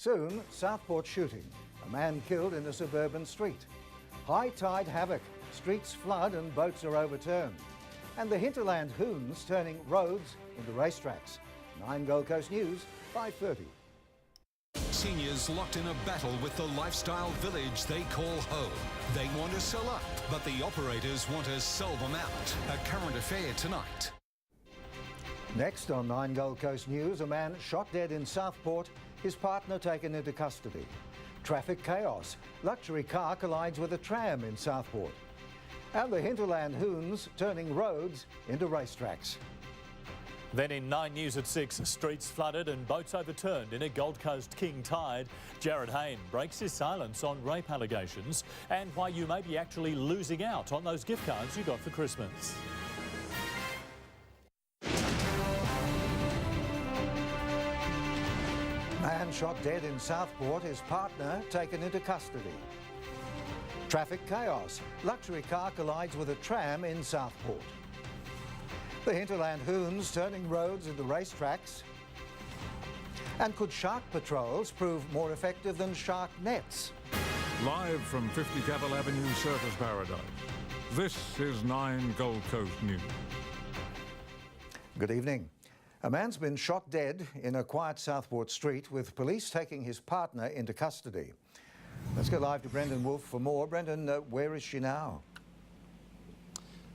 Soon, Southport shooting. A man killed in a suburban street. High tide havoc. Streets flood and boats are overturned. And the hinterland hoons turning roads into racetracks. 9 Gold Coast News, 5:30. Seniors locked in a battle with the lifestyle village they call home. They want to sell up, but the operators want to sell them out. A current affair tonight. Next on 9 Gold Coast News, a man shot dead in Southport, his partner taken into custody. Traffic chaos. Luxury car collides with a tram in Southport. And the hinterland hoons turning roads into racetracks. Then in 9 News at 6, streets flooded and boats overturned in a Gold Coast king tide. Jared Hayne breaks his silence on rape allegations and why you may be actually losing out on those gift cards you got for Christmas. Man shot dead in Southport, his partner taken into custody. Traffic chaos. Luxury car collides with a tram in Southport. The hinterland hoons turning roads into racetracks. And could shark patrols prove more effective than shark nets? Live from 50 Cavill Avenue, Surfers Paradise. This is 9 Gold Coast News. Good evening. A man's been shot dead in a quiet Southport street with police taking his partner into custody. Let's go live to Brendan Wolfe for more. Brendan, where is she now?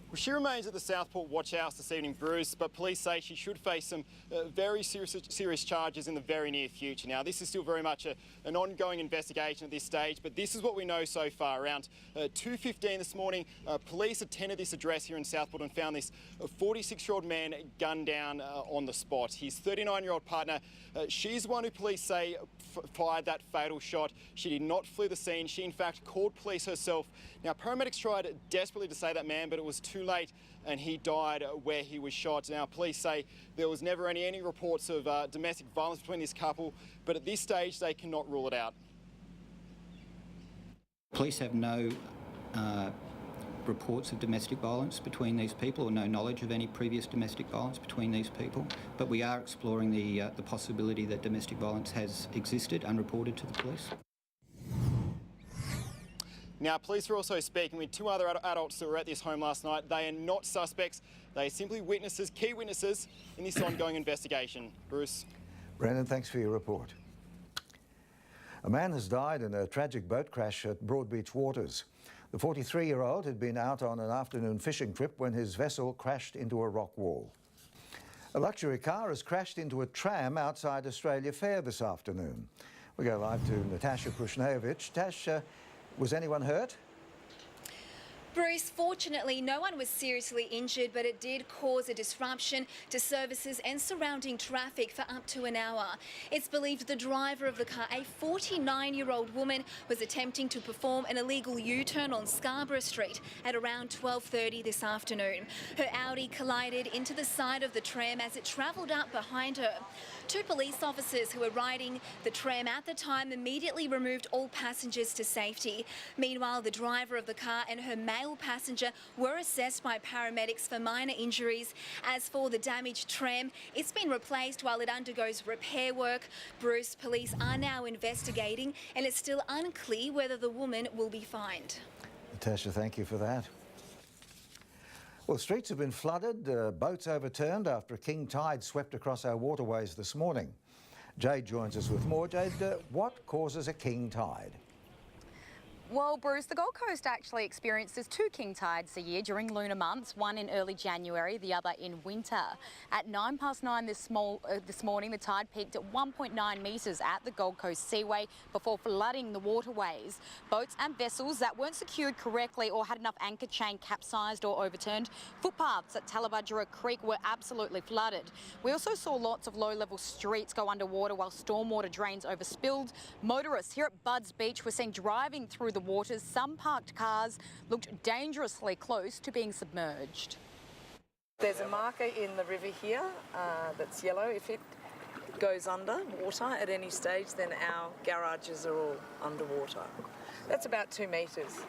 Well, she remains at the Southport Watch House this evening, Bruce, but police say she should face some very serious charges in the very near future. Now, this is still very much an ongoing investigation at this stage, but this is what we know so far. Around 2:15 this morning, police attended this address here in Southport and found this 46-year-old man gunned down on the spot. His 39-year-old partner, she's the one who police say fired that fatal shot. She did not flee the scene. She, in fact, called police herself. Now, paramedics tried desperately to save that man, but it was too late and he died where he was shot. Now, police say there was never any reports of domestic violence between this couple, but at this stage, they cannot rule it out. Police have no reports of domestic violence between these people or no knowledge of any previous domestic violence between these people, but we are exploring the possibility that domestic violence has existed unreported to the police. Now, police are also speaking with 2 other adults that were at this home last night. They are not suspects. They are simply witnesses, key witnesses in this ongoing investigation. Bruce. Brendan, thanks for your report. A man has died in a tragic boat crash at Broadbeach Waters. The 43-year-old had been out on an afternoon fishing trip when his vessel crashed into a rock wall. A luxury car has crashed into a tram outside Australia Fair this afternoon. We go live to Natasha Krushnevich. Tash, was anyone hurt? Bruce, fortunately, no one was seriously injured, but it did cause a disruption to services and surrounding traffic for up to an hour. It's believed the driver of the car, a 49-year-old woman, was attempting to perform an illegal U-turn on Scarborough Street at around 12:30 this afternoon. Her Audi collided into the side of the tram as it travelled up behind her. 2 police officers who were riding the tram at the time immediately removed all passengers to safety. Meanwhile, the driver of the car and her male passenger were assessed by paramedics for minor injuries. As for the damaged tram, it's been replaced while it undergoes repair work. Bruce, police are now investigating and it's still unclear whether the woman will be fined. Natasha, thank you for that. Well, streets have been flooded, boats overturned after a king tide swept across our waterways this morning. Jade joins us with more. Jade, what causes a king tide? Well, Bruce, the Gold Coast actually experiences 2 king tides a year during lunar months, one in early January, the other in winter. At 9:09 this morning, the tide peaked at 1.9 metres at the Gold Coast Seaway before flooding the waterways. Boats and vessels that weren't secured correctly or had enough anchor chain capsized or overturned. Footpaths at Tallabudgera Creek were absolutely flooded. We also saw lots of low-level streets go underwater while stormwater drains overspilled. Motorists here at Budds Beach were seen driving through the waters. Some parked cars looked dangerously close to being submerged. There's a marker in the river here that's yellow. If it goes under water at any stage, then our garages are all underwater. That's about 2 metres.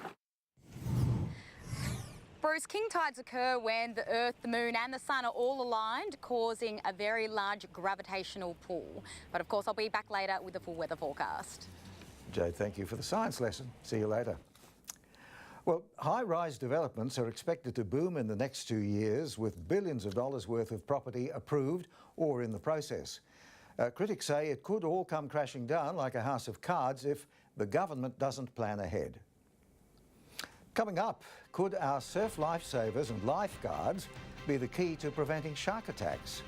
Bruce, king tides occur when the Earth, the Moon and the Sun are all aligned, causing a very large gravitational pull. But of course, I'll be back later with the full weather forecast. Jade, thank you for the science lesson. See you later. Well, high-rise developments are expected to boom in the next 2 years, with billions of dollars worth of property approved or in the process. Critics say it could all come crashing down like a house of cards if the government doesn't plan ahead. Coming up, could our surf lifesavers and lifeguards be the key to preventing shark attacks?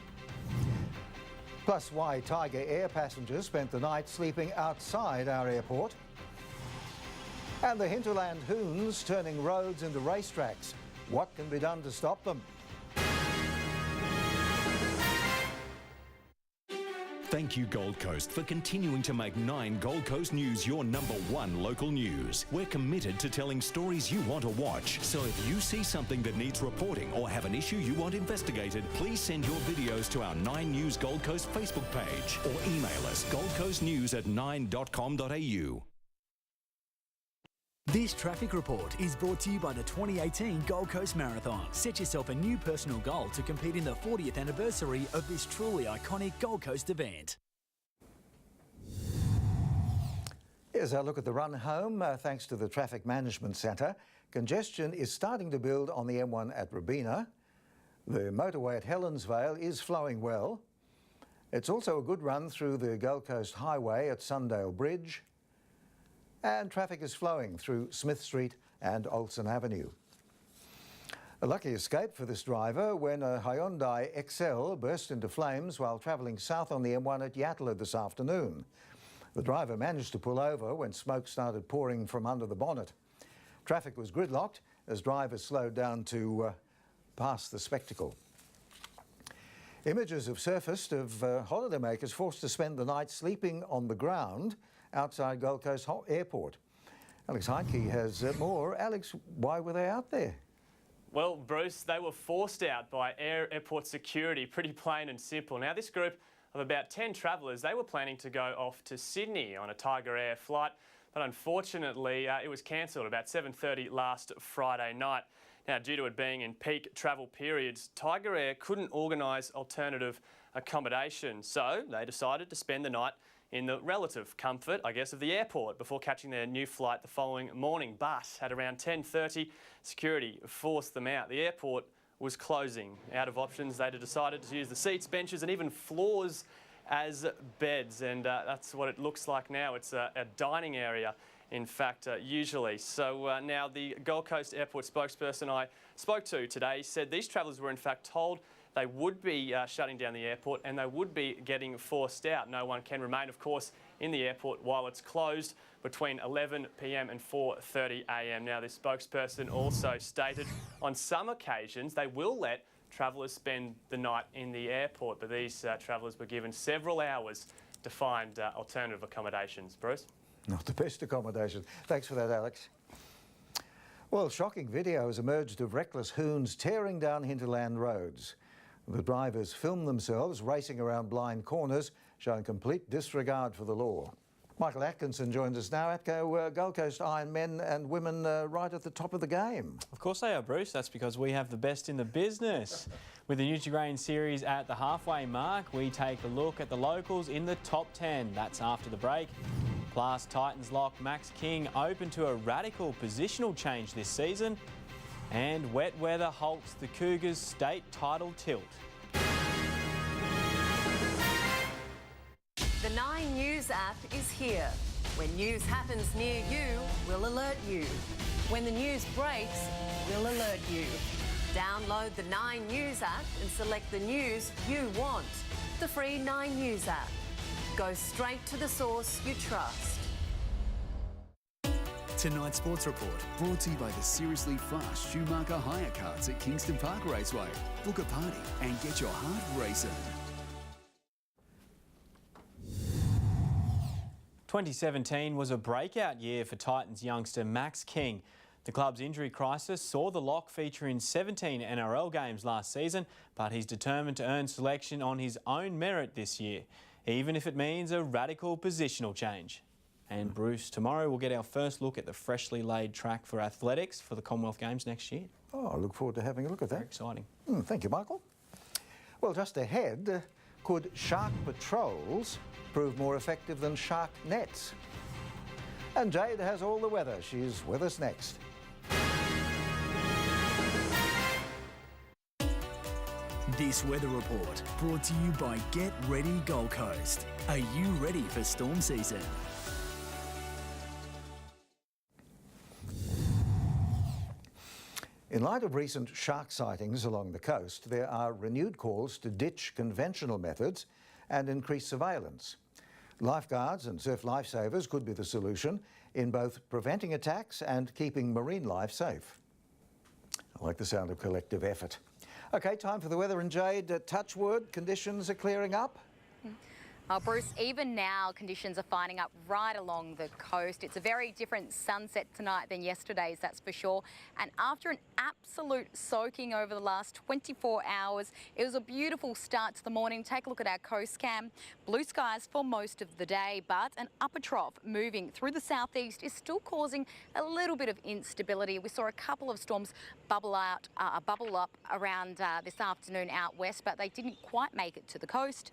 Plus, why Tiger Air passengers spent the night sleeping outside our airport. And the hinterland hoons turning roads into racetracks. What can be done to stop them? Thank you, Gold Coast, for continuing to make 9 Gold Coast News your #1 local news. We're committed to telling stories you want to watch. So if you see something that needs reporting or have an issue you want investigated, please send your videos to our 9 News Gold Coast Facebook page or email us goldcoastnews@9.com.au. This traffic report is brought to you by the 2018 Gold Coast Marathon. Set yourself a new personal goal to compete in the 40th anniversary of this truly iconic Gold Coast event. Here's our look at the run home. Thanks to the Traffic Management Centre, congestion is starting to build on the M1 at Robina. The motorway at Helensvale is flowing well. It's also a good run through the Gold Coast Highway at Sundale Bridge. And traffic is flowing through Smith Street and Olsen Avenue. A lucky escape for this driver when a Hyundai XL burst into flames while travelling south on the M1 at Yatala this afternoon. The driver managed to pull over when smoke started pouring from under the bonnet. Traffic was gridlocked as drivers slowed down to pass the spectacle. Images have surfaced of holidaymakers forced to spend the night sleeping on the ground outside Gold Coast Airport. Alex Heinke has more. Alex, why were they out there? Well, Bruce, they were forced out by airport security, pretty plain and simple. Now, this group of about 10 travellers, they were planning to go off to Sydney on a Tiger Air flight, but unfortunately it was cancelled about 7:30 last Friday night. Now, due to it being in peak travel periods, Tiger Air couldn't organise alternative accommodation, so they decided to spend the night in the relative comfort, I guess, of the airport before catching their new flight the following morning. But at around 10:30, security forced them out. The airport was closing. Out of options, they'd decided to use the seats, benches and even floors as beds, and that's what it looks like now. It's a dining area, in fact, usually. So now the Gold Coast Airport spokesperson I spoke to today said these travellers were in fact told they would be shutting down the airport and they would be getting forced out. No one can remain, of course, in the airport while it's closed between 11 p.m. and 4:30 a.m. Now, this spokesperson also stated on some occasions they will let travellers spend the night in the airport, but these travellers were given several hours to find alternative accommodations. Bruce? Not the best accommodation. Thanks for that, Alex. Well, shocking video has emerged of reckless hoons tearing down hinterland roads. The drivers filmed themselves racing around blind corners, showing complete disregard for the law. Michael Atkinson joins us now. Atco, Gold Coast Iron men and women right at the top of the game. Of course they are, Bruce. That's because we have the best in the business. With the Nutrigrain series at the halfway mark, we take a look at the locals in the top 10. That's after the break. Plus, Titans lock Max King open to a radical positional change this season. And wet weather halts the Cougars' state title tilt. The 9 News app is here. When news happens near you, we'll alert you. When the news breaks, we'll alert you. Download the 9 News app and select the news you want. The free 9 News app. Go straight to the source you trust. Tonight's Sports Report, brought to you by the seriously fast Schumacher hire carts at Kingston Park Raceway. Book a party and get your heart racing. 2017 was a breakout year for Titans youngster Max King. The club's injury crisis saw the lock feature in 17 NRL games last season, but he's determined to earn selection on his own merit this year, even if it means a radical positional change. And Bruce, tomorrow we'll get our first look at the freshly laid track for athletics for the Commonwealth Games next year. Oh, I look forward to having a look at that. Very exciting. Thank you, Michael. Well, just ahead, could shark patrols prove more effective than shark nets? And Jade has all the weather. She's with us next. This weather report brought to you by Get Ready Gold Coast. Are you ready for storm season? In light of recent shark sightings along the coast, there are renewed calls to ditch conventional methods and increase surveillance. Lifeguards and surf lifesavers could be the solution in both preventing attacks and keeping marine life safe. I like the sound of collective effort. OK, time for the weather. And Jade, touch wood, conditions are clearing up? Bruce, even now conditions are finding up right along the coast. It's a very different sunset tonight than yesterday's, that's for sure. And after an absolute soaking over the last 24 hours, it was a beautiful start to the morning. Take a look at our coast cam. Blue skies for most of the day, but an upper trough moving through the southeast is still causing a little bit of instability. We saw a couple of storms bubble up around this afternoon out west, but they didn't quite make it to the coast.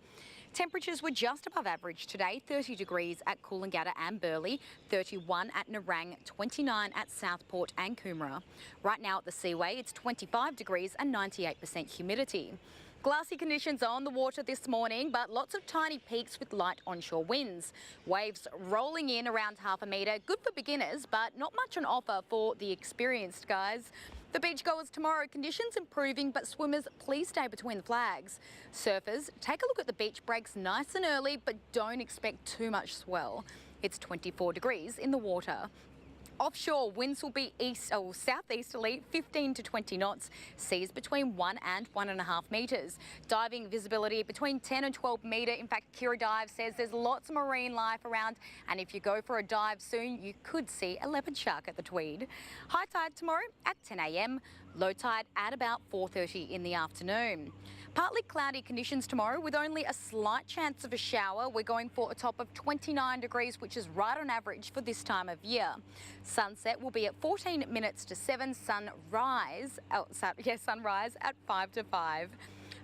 Temperatures were just above average today, 30 degrees at Coolangatta and Burleigh, 31 at Nerang, 29 at Southport and Coomera. Right now at the Seaway, it's 25 degrees and 98% humidity. Glassy conditions on the water this morning, but lots of tiny peaks with light onshore winds. Waves rolling in around half a metre, good for beginners, but not much on offer for the experienced guys. The beachgoers tomorrow, conditions improving, but swimmers, please stay between the flags. Surfers, take a look at the beach breaks nice and early, but don't expect too much swell. It's 24 degrees in the water. Offshore, winds will be east or southeasterly, 15 to 20 knots. Seas between 1 and 1.5 metres. Diving visibility between 10 and 12 metre. In fact, Kira Dive says there's lots of marine life around, and if you go for a dive soon, you could see a leopard shark at the Tweed. High tide tomorrow at 10 a.m. Low tide at about 4:30 in the afternoon. Partly cloudy conditions tomorrow with only a slight chance of a shower. We're going for a top of 29 degrees, which is right on average for this time of year. Sunset will be at 14 minutes to 7. Sunrise at 5 to 5.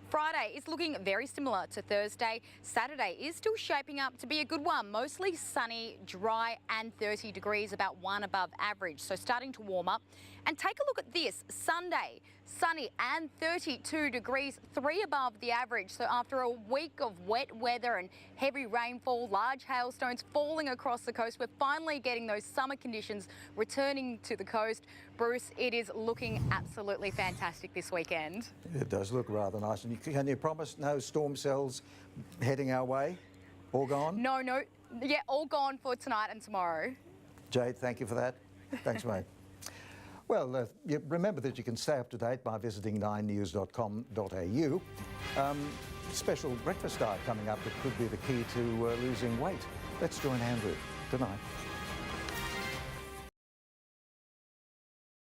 Friday is looking very similar to Thursday. Saturday is still shaping up to be a good one. Mostly sunny, dry and 30 degrees, about 1 above average. So starting to warm up. And take a look at this. Sunday, sunny and 32 degrees, 3 above the average. So after a week of wet weather and heavy rainfall, large hailstones falling across the coast, we're finally getting those summer conditions returning to the coast. Bruce, it is looking absolutely fantastic this weekend. It does look rather nice. And can you promise no storm cells heading our way? All gone? No. Yeah, all gone for tonight and tomorrow. Jade, thank you for that. Thanks, mate. Well, remember that you can stay up to date by visiting 9news.com.au. Special breakfast diet coming up that could be the key to losing weight. Let's join Andrew tonight.